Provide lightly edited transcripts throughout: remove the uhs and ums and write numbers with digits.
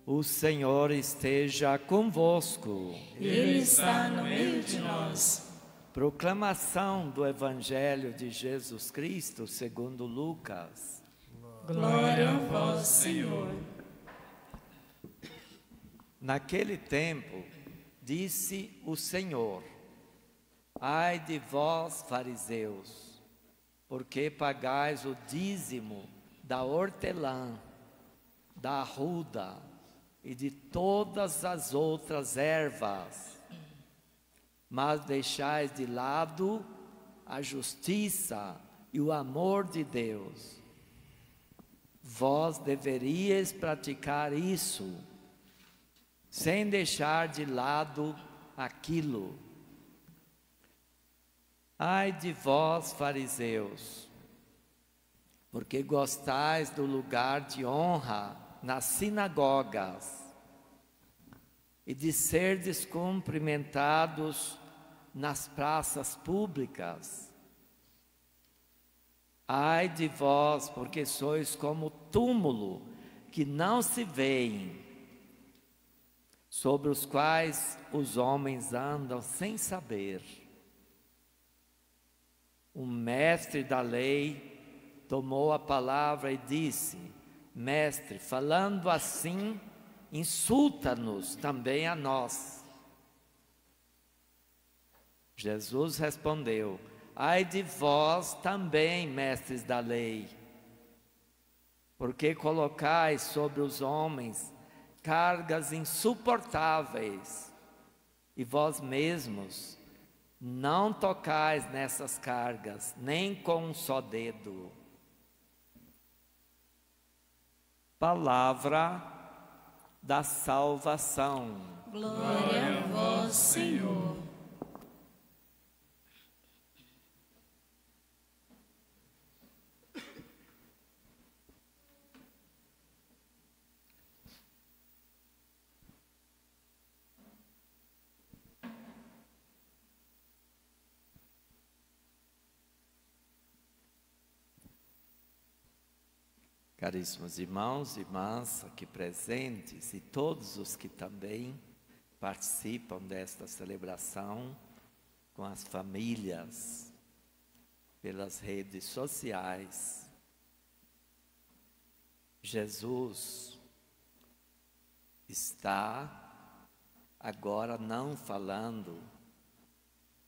O Senhor esteja convosco. Ele está no meio de nós. Proclamação do Evangelho de Jesus Cristo segundo Lucas. Glória a vós, Senhor. Naquele tempo, disse o Senhor: Ai de vós, fariseus, porque pagais o dízimo da hortelã, da arruda e de todas as outras ervas, mas deixais de lado a justiça e o amor de Deus. Vós deveríeis praticar isso, sem deixar de lado aquilo. Ai de vós, fariseus, porque gostais do lugar de honra nas sinagogas e de serdes cumprimentados nas praças públicas. Ai de vós, porque sois como túmulo que não se veem, sobre os quais os homens andam sem saber. O mestre da lei tomou a palavra e disse: Mestre, falando assim, insulta-nos também a nós. Jesus respondeu: Ai de vós também, mestres da lei, porque colocais sobre os homens cargas insuportáveis, e vós mesmos não tocais nessas cargas, nem com um só dedo. Palavra da salvação. Glória a vós, Senhor. Caríssimos irmãos e irmãs aqui presentes e todos os que também participam desta celebração com as famílias, pelas redes sociais. Jesus está agora não falando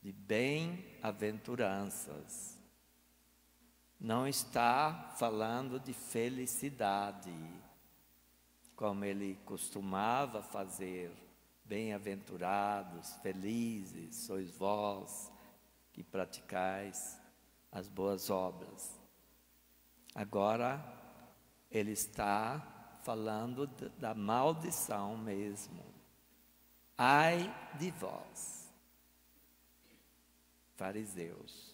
de bem-aventuranças, não está falando de felicidade, como ele costumava fazer. Bem-aventurados, felizes, sois vós que praticais as boas obras. Agora, ele está falando da maldição mesmo. Ai de vós, fariseus.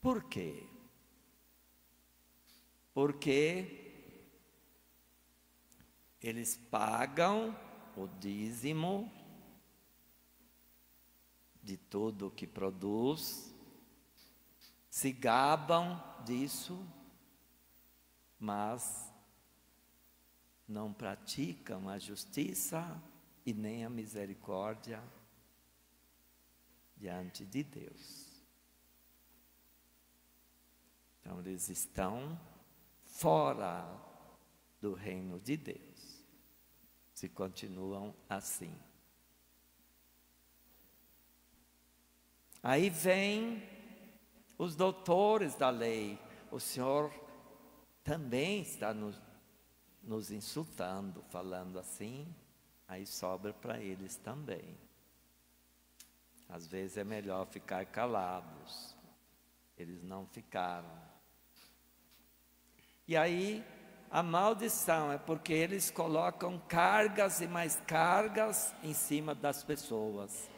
Por quê? Porque eles pagam o dízimo de tudo que produz, se gabam disso, mas não praticam a justiça e nem a misericórdia diante de Deus. Então, eles estão fora do reino de Deus, se continuam assim. Aí vem os doutores da lei. O Senhor também está nos insultando, falando assim, aí sobra para eles também. Às vezes é melhor ficar calados. Eles não ficaram. E aí, a maldição é porque eles colocam cargas e mais cargas em cima das pessoas.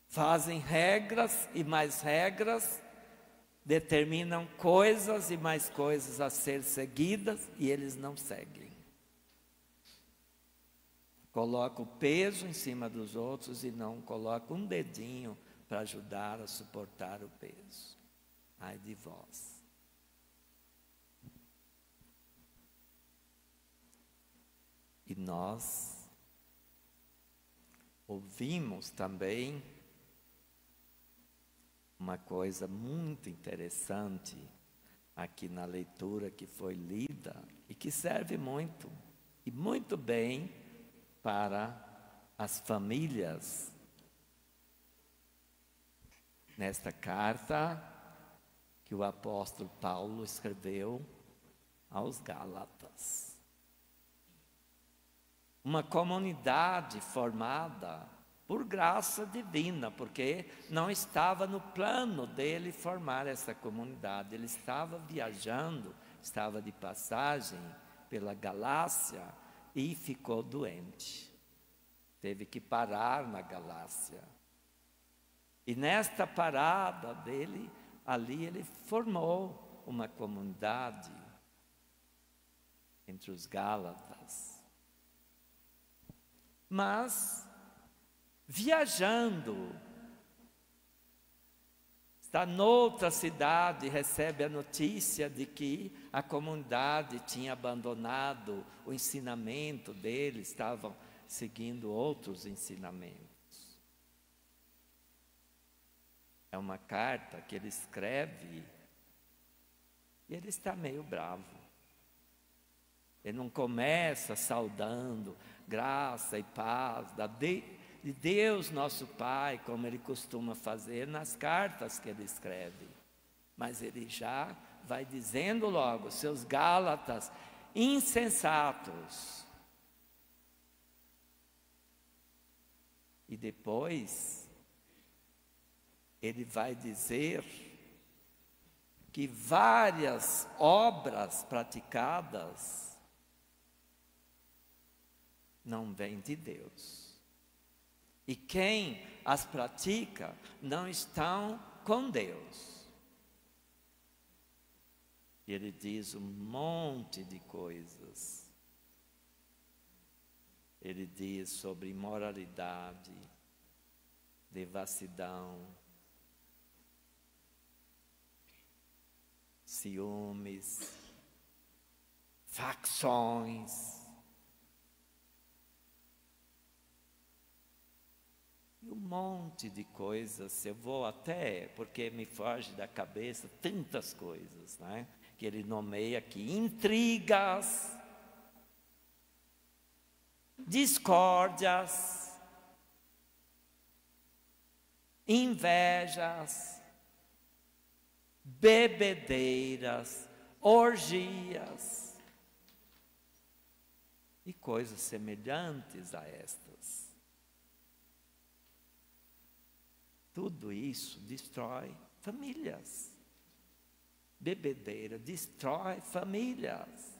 Fazem regras e mais regras, determinam coisas e mais coisas a ser seguidas e eles não seguem. Colocam o peso em cima dos outros e não colocam um dedinho para ajudar a suportar o peso. Ai de vós. nós ouvimos também uma coisa muito interessante aqui na leitura que foi lida e que serve muito e muito bem para as famílias. Nesta carta que o apóstolo Paulo escreveu aos Gálatas. Uma comunidade formada por graça divina, porque não estava no plano dele formar essa comunidade. Ele estava viajando, estava de passagem pela Galácia e ficou doente. Teve que parar na Galácia. E nesta parada dele, ali ele formou uma comunidade entre os Gálatas. Mas viajando, está noutra cidade, recebe a notícia de que a comunidade tinha abandonado o ensinamento dele, estavam seguindo outros ensinamentos. É uma carta que ele escreve e ele está meio bravo. Ele não começa saudando graça e paz de Deus nosso Pai, como ele costuma fazer nas cartas que ele escreve. Mas ele já vai dizendo logo, seus Gálatas insensatos. E depois, ele vai dizer que várias obras praticadas não vêm de Deus. E quem as pratica não estão com Deus. E ele diz um monte de coisas. Ele diz sobre imoralidade, devassidão, ciúmes, facções. E um monte de coisas, eu vou até, porque me foge da cabeça tantas coisas, né? Que ele nomeia aqui, intrigas, discórdias, invejas, bebedeiras, orgias e coisas semelhantes a estas. Tudo isso destrói famílias. Bebedeira destrói famílias.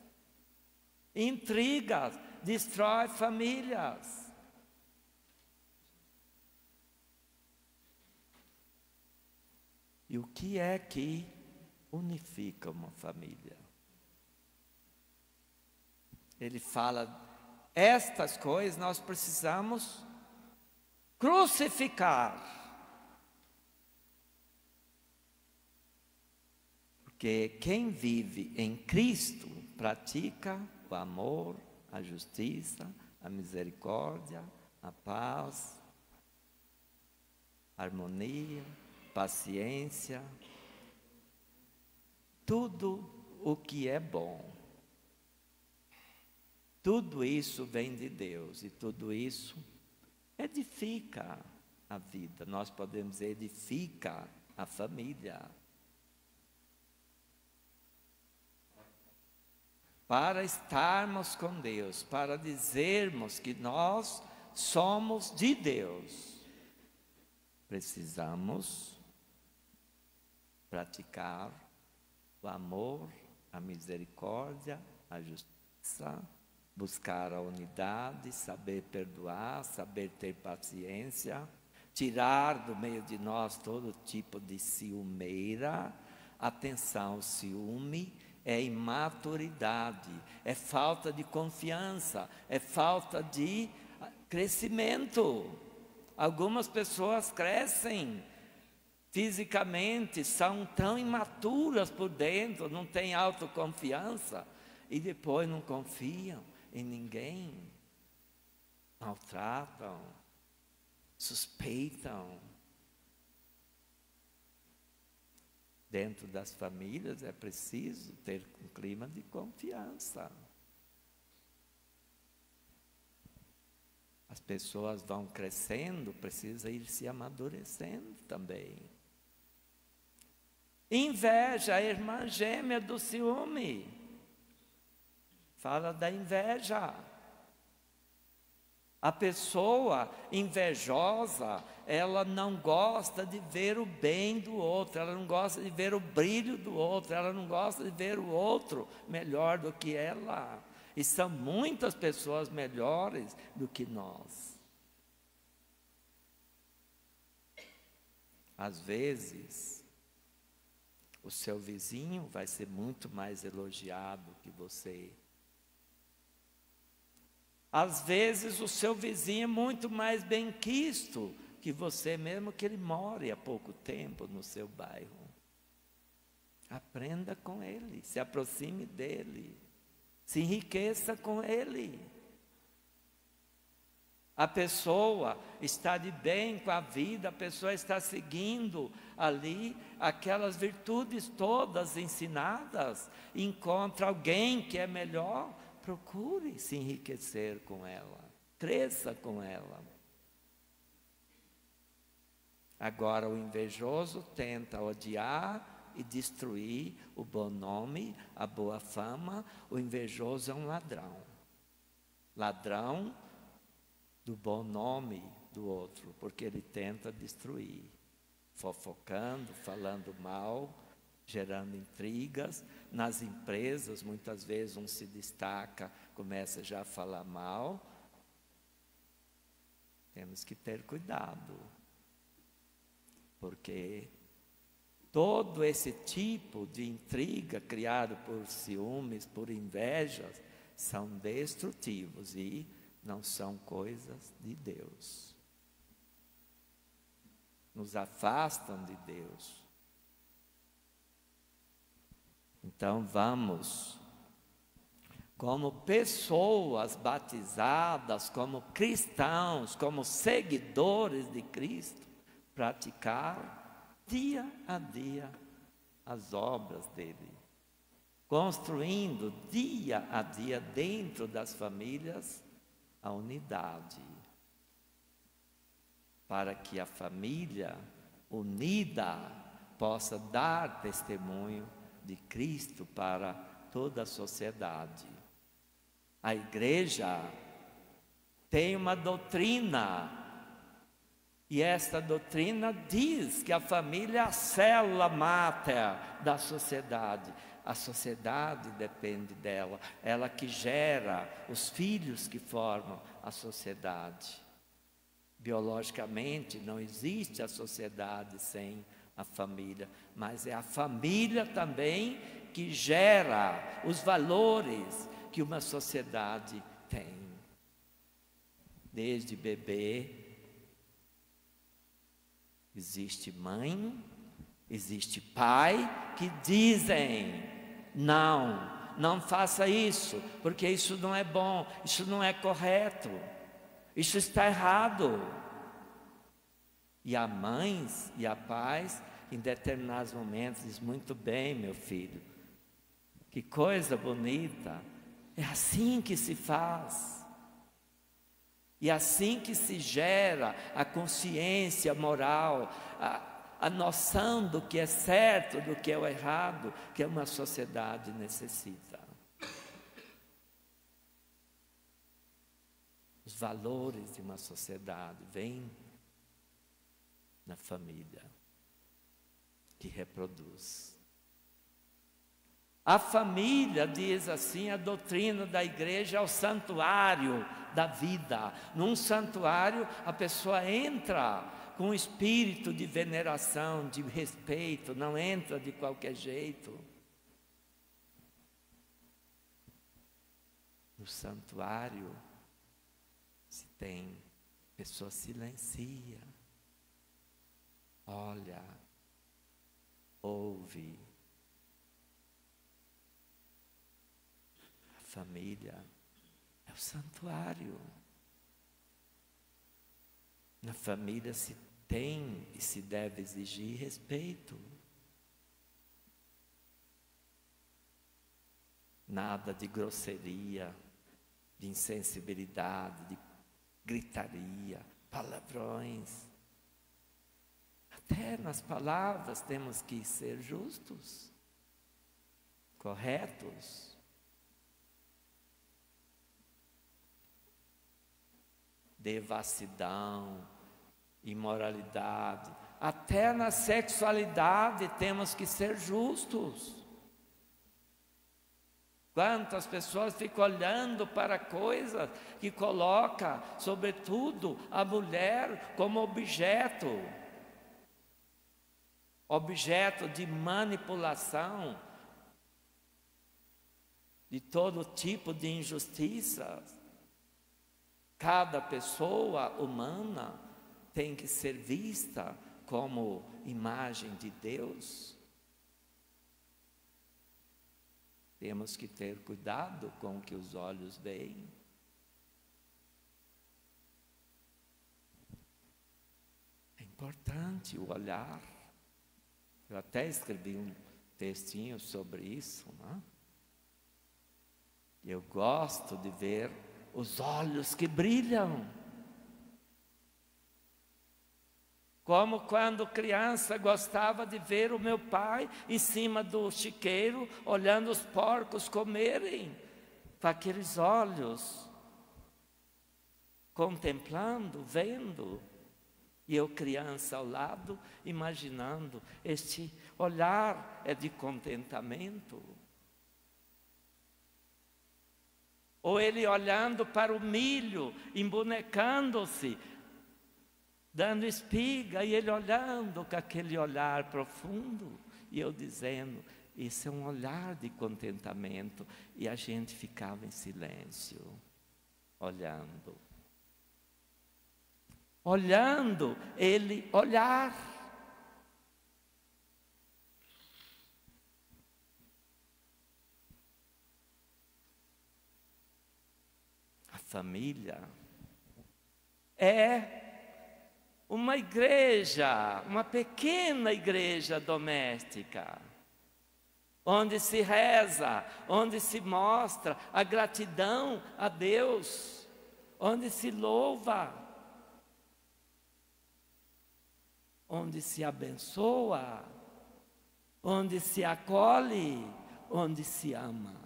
Intrigas destrói famílias. E o que é que unifica uma família? Ele fala, estas coisas nós precisamos crucificar. Porque quem vive em Cristo pratica o amor, a justiça, a misericórdia, a paz, a harmonia, paciência, tudo o que é bom. Tudo isso vem de Deus e tudo isso edifica a vida. Nós podemos dizer, edifica a família. Para estarmos com Deus, para dizermos que nós somos de Deus, precisamos praticar o amor, a misericórdia, a justiça, buscar a unidade, saber perdoar, saber ter paciência, tirar do meio de nós todo tipo de ciumeira. Atenção, o ciúme é imaturidade, é falta de confiança, é falta de crescimento. Algumas pessoas crescem fisicamente, são tão imaturas por dentro, não têm autoconfiança e depois não confiam em ninguém. maltratam, suspeitam. Dentro das famílias é preciso ter um clima de confiança. As pessoas vão crescendo, precisa ir se amadurecendo também. Inveja, a irmã gêmea do ciúme. Fala da inveja. A pessoa invejosa, ela não gosta de ver o bem do outro, ela não gosta de ver o brilho do outro, ela não gosta de ver o outro melhor do que ela. E são muitas pessoas melhores do que nós. Às vezes, o seu vizinho vai ser muito mais elogiado que você. Às vezes, o seu vizinho é muito mais bem-quisto que você, mesmo que ele more há pouco tempo no seu bairro. Aprenda com ele, se aproxime dele. Se enriqueça com ele. A pessoa está de bem com a vida, a pessoa está seguindo ali aquelas virtudes todas ensinadas. Encontra alguém que é melhor, procure se enriquecer com ela, cresça com ela. Agora o invejoso tenta odiar e destruir o bom nome, a boa fama. O invejoso é um ladrão. Ladrão do bom nome do outro, porque ele tenta destruir, fofocando, falando mal, gerando intrigas. Nas empresas, muitas vezes um se destaca, começa já a falar mal. Temos que ter cuidado, porque todo esse tipo de intriga criado por ciúmes, por invejas, são destrutivos e não são coisas de Deus. Nos afastam de Deus. Então vamos, como pessoas batizadas, como cristãos, como seguidores de Cristo, praticar dia a dia as obras dele, construindo dia a dia dentro das famílias a unidade, para que a família unida possa dar testemunho de Cristo para toda a sociedade. A igreja tem uma doutrina, e esta doutrina diz que a família é a célula máter da sociedade. A sociedade depende dela, ela que gera os filhos que formam a sociedade. Biologicamente não existe a sociedade sem a família, mas é a família também que gera os valores que uma sociedade tem. Desde bebê, existe mãe, existe pai que dizem: não faça isso, porque isso não é bom, isso não é correto, isso está errado. E há mães e há pais, em determinados momentos, diz: muito bem, meu filho, que coisa bonita, é assim que se faz. E assim que se gera a consciência moral, a noção do que é certo, do que é o errado, que uma sociedade necessita. Os valores de uma sociedade vêm na família que reproduz. A família, diz assim a doutrina da igreja, é o santuário da vida. Num santuário a pessoa entra com um espírito de veneração, de respeito, não entra de qualquer jeito. No santuário se tem, a pessoa silencia, olha, ouve. A família é o santuário. Na família se tem e se deve exigir respeito. Nada de grosseria, de insensibilidade, de gritaria, palavrões. Até nas palavras temos que ser justos, corretos. Devassidão, imoralidade, até na sexualidade temos que ser justos. Quantas pessoas ficam olhando para coisas que colocam, sobretudo, a mulher como objeto de manipulação, de todo tipo de injustiças. Cada pessoa humana tem que ser vista como imagem de Deus. Temos que ter cuidado com o que os olhos veem. É importante o olhar. Eu até escrevi um textinho sobre isso, né? Eu gosto de ver os olhos que brilham. Como quando criança gostava de ver o meu pai em cima do chiqueiro, olhando os porcos comerem, com aqueles olhos, contemplando, vendo. E eu criança ao lado, imaginando, este olhar é de contentamento. Ou ele olhando para o milho, embonecando-se, dando espiga, e ele olhando com aquele olhar profundo, e eu dizendo, isso é um olhar de contentamento, e a gente ficava em silêncio, olhando. Olhando ele olhar. A família é uma igreja, uma pequena igreja doméstica, onde se reza, onde se mostra a gratidão a Deus, onde se louva, onde se abençoa, onde se acolhe, onde se ama.